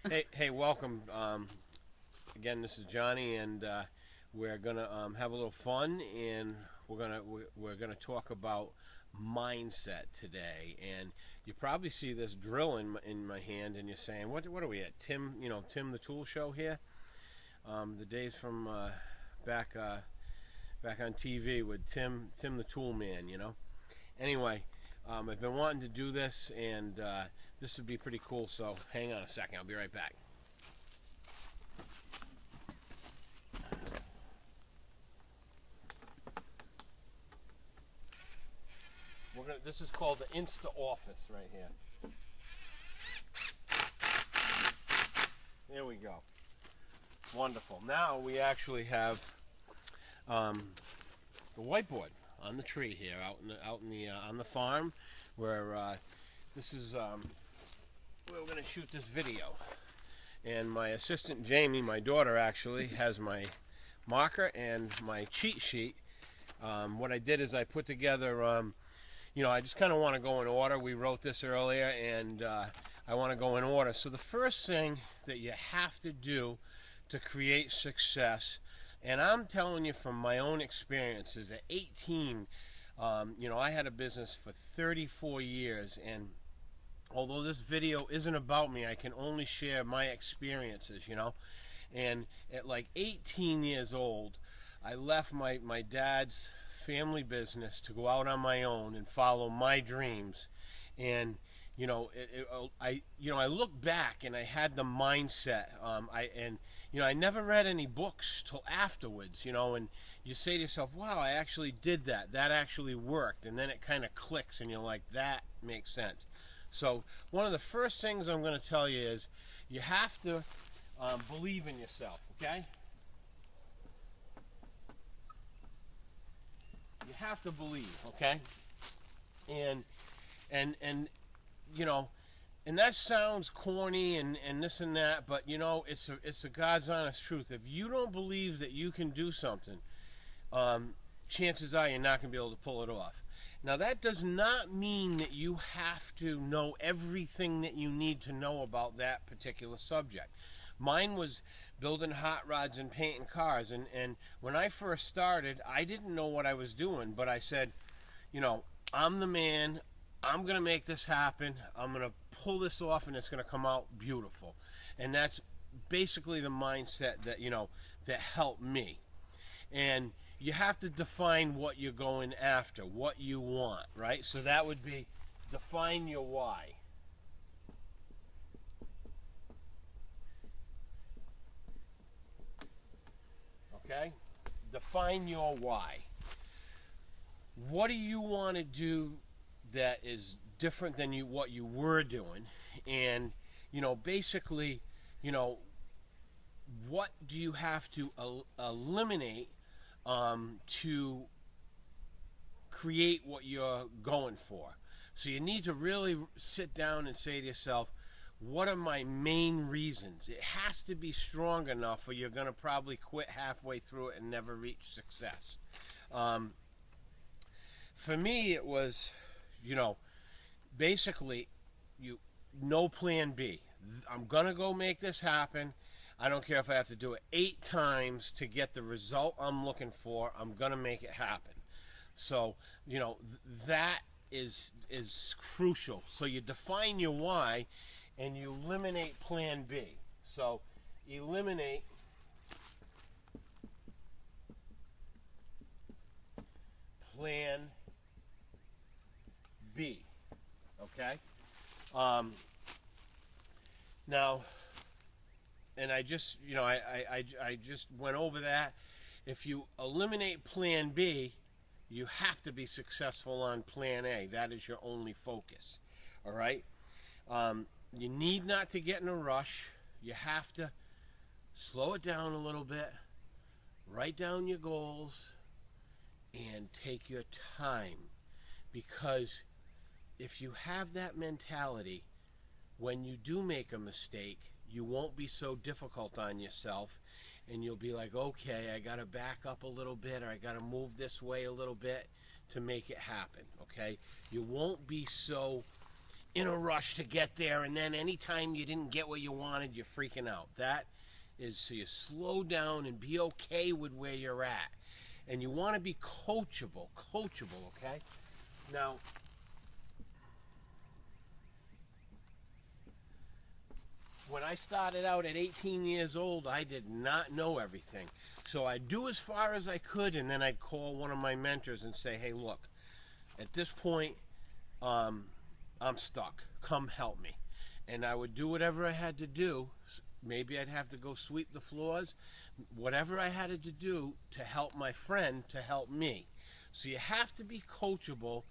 Hey, welcome. Again, this is Johnny, and we're gonna have a little fun, and we're gonna talk about mindset today. And you probably see this drill in my hand, and you're saying, "What are we at, Tim? Tim the Tool Show here." The days from back back on TV with Tim the Tool Man. Anyway, I've been wanting to do this, and this would be pretty cool. So hang on a second. I'll be right back. This is called the Insta Office right here. There we go. Wonderful. Now we actually have the whiteboard on the tree here, out in the on the farm, where this is where we're going to shoot this video. And my assistant Jamie, my daughter, actually has my marker and my cheat sheet. What I did is I put together. I just kind of want to go in order. We wrote this earlier, and I want to go in order. So the first thing that you have to do to create success, and I'm telling you from my own experiences, at 18, I had a business for 34 years, and although this video isn't about me, I can only share my experiences, And at like 18 years old, I left my dad's family business to go out on my own and follow my dreams. And I look back and I had the mindset. I never read any books till afterwards. And you say to yourself, "Wow, I actually did that. That actually worked." And then it kind of clicks, and you're like, "That makes sense." So one of the first things I'm going to tell you is you have to believe in yourself. Okay. You have to believe, okay? And and you know, and that sounds corny and this and that, but it's a God's honest truth. If you don't believe that you can do something, chances are you're not going to be able to pull it off. Now that does not mean that you have to know everything that you need to know about that particular subject. Mine was building hot rods and painting cars. And when I first started, I didn't know what I was doing, but I said, I'm the man. I'm going to make this happen. I'm going to pull this off, and it's going to come out beautiful. And that's basically the mindset that helped me. And you have to define what you're going after, what you want, right? So that would be define your why. Okay? Define your why. What do you want to do that is different than what you were doing? And basically, what do you have to eliminate to create what you're going for? So you need to really sit down and say to yourself, what are my main reasons? It has to be strong enough, or you're going to probably quit halfway through it and never reach success. For me, it was, basically, no plan B. I'm going to go make this happen. I don't care if I have to do it 8 times to get the result I'm looking for. I'm going to make it happen. So, that is crucial. So you define your why, and you eliminate plan B. So eliminate plan B. Okay? Now, and I just, I just went over that. If you eliminate plan B, you have to be successful on plan A. That is your only focus. All right? You need not to get in a rush. You have to slow it down a little bit, write down your goals, and take your time. Because if you have that mentality, when you do make a mistake, you won't be so difficult on yourself, and you'll be like, okay, I got to back up a little bit, or I got to move this way a little bit to make it happen, okay? You won't be so in a rush to get there, and then anytime you didn't get what you wanted, you're freaking out. That is so you slow down and be okay with where you're at. And you want to be coachable, okay? Now, when I started out at 18 years old, I did not know everything. So I'd do as far as I could, and then I'd call one of my mentors and say, hey, look, at this point, I'm stuck. Come help me. And I would do whatever I had to do. Maybe I'd have to go sweep the floors. Whatever I had to do to help my friend to help me. So you have to be coachable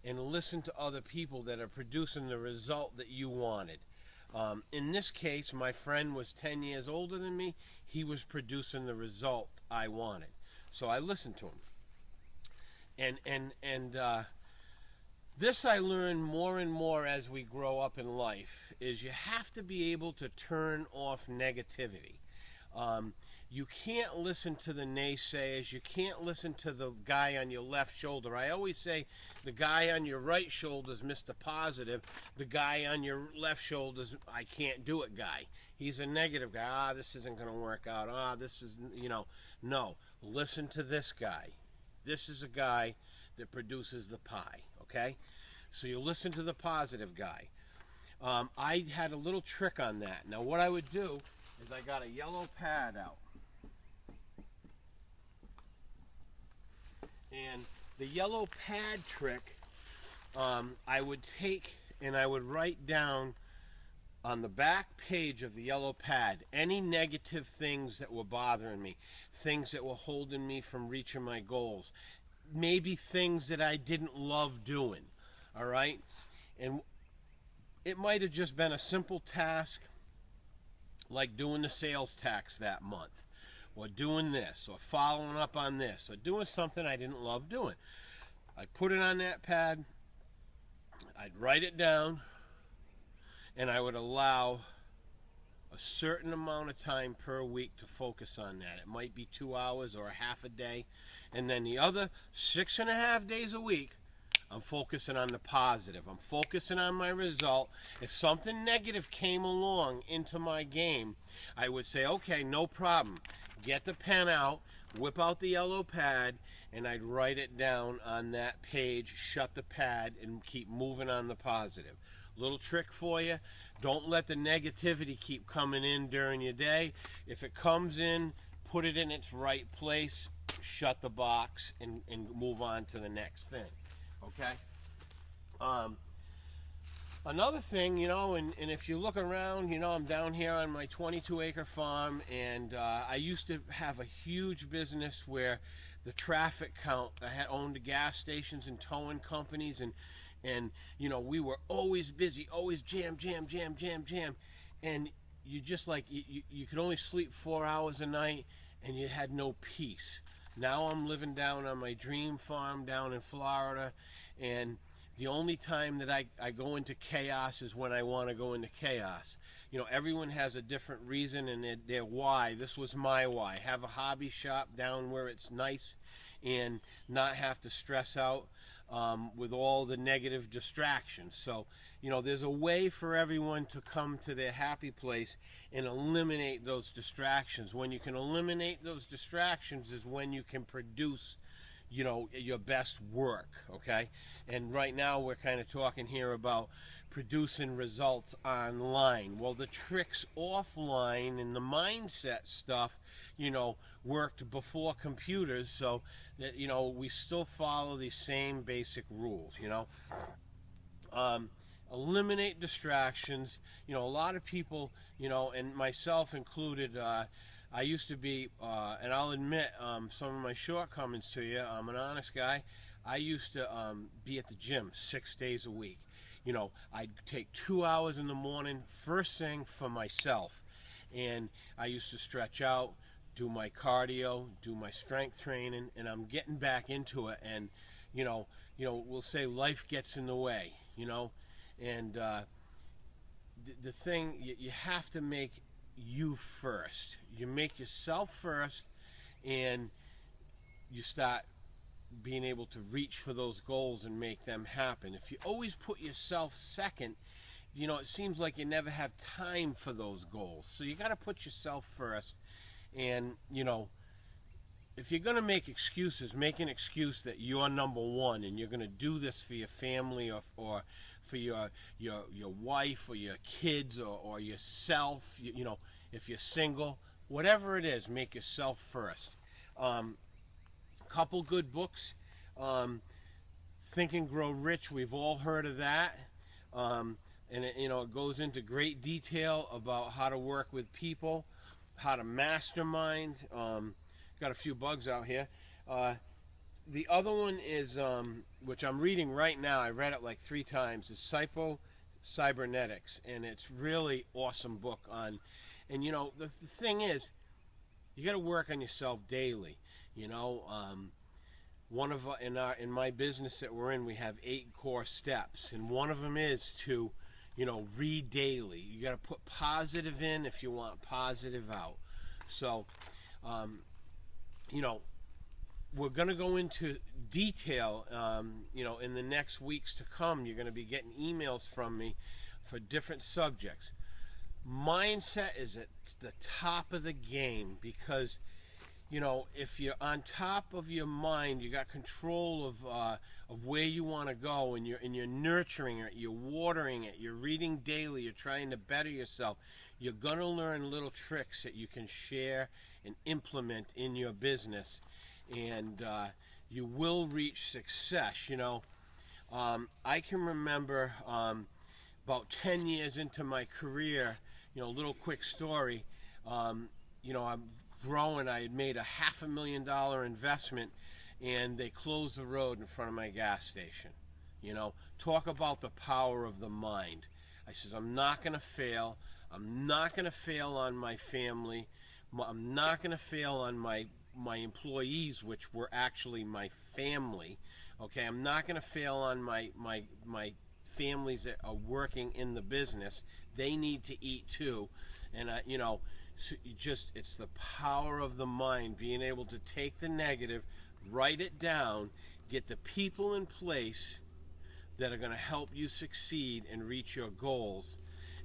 and listen to other people that are producing the result that you wanted. In this case, my friend was 10 years older than me. He was producing the result I wanted. So I listened to him. And this I learned more and more as we grow up in life, is you have to be able to turn off negativity. You can't listen to the naysayers. You can't listen to the guy on your left shoulder. I always say the guy on your right shoulder is Mr. Positive. The guy on your left shoulder is I can't do it guy. He's a negative guy. This isn't going to work out. This is, no. Listen to this guy. This is a guy that produces the pie, okay? So you listen to the positive guy. I had a little trick on that. Now what I would do is I got a yellow pad out. And the yellow pad trick, I would take and I would write down on the back page of the yellow pad any negative things that were bothering me, things that were holding me from reaching my goals, maybe things that I didn't love doing, all right? And it might have just been a simple task like doing the sales tax that month, or doing this, or following up on this, or doing something I didn't love doing. I'd put it on that pad, I'd write it down, and I would allow a certain amount of time per week to focus on that. It might be 2 hours or a half a day. And then the other 6.5 days a week, I'm focusing on the positive. I'm focusing on my result. If something negative came along into my game, I would say, okay, no problem. Get the pen out, whip out the yellow pad, and I'd write it down on that page, shut the pad, and keep moving on the positive. Little trick for you. Don't let the negativity keep coming in during your day. If it comes in, put it in its right place, shut the box, and move on to the next thing. Okay? Another thing, and if you look around, I'm down here on my 22-acre farm, and I used to have a huge business where the traffic count, I had owned gas stations and towing companies, and we were always busy, always jam, and you just you could only sleep 4 hours a night, and you had no peace. Now I'm living down on my dream farm down in Florida, and the only time that I go into chaos is when I want to go into chaos. Everyone has a different reason and their why. This was my why. Have a hobby shop down where it's nice and not have to stress out with all the negative distractions. So, there's a way for everyone to come to their happy place and eliminate those distractions. When you can eliminate those distractions is when you can produce your best work, okay? And right now we're kind of talking here about producing results online. Well, the tricks offline and the mindset stuff, worked before computers, so that, we still follow these same basic rules, eliminate distractions. A lot of people, and myself included, I used to be, and I'll admit some of my shortcomings to you. I'm an honest guy. I used to be at the gym 6 days a week. I'd take 2 hours in the morning, first thing for myself. And I used to stretch out, do my cardio, do my strength training, and I'm getting back into it. And, we'll say life gets in the way, and the thing, you have to make you first. You make yourself first, and you start being able to reach for those goals and make them happen. If you always put yourself second, it seems like you never have time for those goals. So you got to put yourself first. And, if you're going to make excuses, make an excuse that you're number one and you're going to do this for your family or for your wife or your kids or yourself, if you're single, whatever it is, make yourself first. Couple good books. Think and Grow Rich, we've all heard of that. And it goes into great detail about how to work with people, how to mastermind. Got a few bugs out here. The other one is, which I'm reading right now, I read it like 3 times, is Cybernetics, and it's really awesome book on, and the thing is, you got to work on yourself daily. One of in my business that we're in, we have 8 core steps, and one of them is to, read daily. You got to put positive in if you want positive out. So, we're going to go into detail, in the next weeks to come. You're going to be getting emails from me for different subjects. Mindset is at the top of the game because, if you're on top of your mind, you got control of where you want to go, and you're nurturing it, you're watering it, you're reading daily, you're trying to better yourself. You're going to learn little tricks that you can share and implement in your business, and you will reach success. I can remember about 10 years into my career, a little quick story. I'm growing. I had made a $500,000 investment, and they closed the road in front of my gas station. Talk about the power of the mind. I says, I'm not going to fail. I'm not going to fail on my family. I'm not going to fail on my employees, which were actually my family. Okay, I'm not going to fail on my families that are working in the business. They need to eat too. And it's the power of the mind, being able to take the negative, write it down, get the people in place that are going to help you succeed and reach your goals,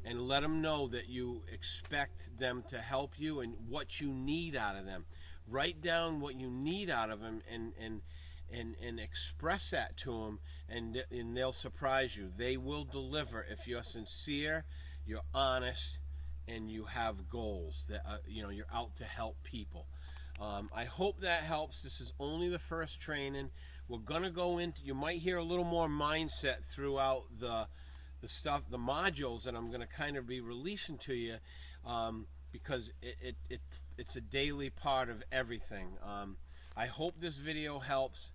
and let them know that you expect them to help you and what you need out of them. Write down what you need out of them and express that to them, and they'll surprise you. They will deliver if you're sincere, you're honest, and you have goals that you're out to help people. I hope that helps. This is only the first training. We're gonna go into, you might hear a little more mindset throughout the stuff, the modules that I'm going to kind of be releasing to you, because it's a daily part of everything. I hope this video helps.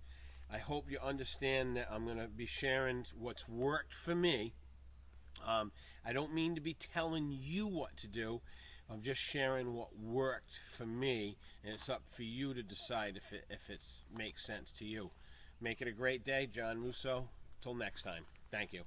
I hope you understand that I'm going to be sharing what's worked for me. I don't mean to be telling you what to do. I'm just sharing what worked for me, and it's up for you to decide if it makes sense to you. Make it a great day. John Russo. Till next time. Thank you.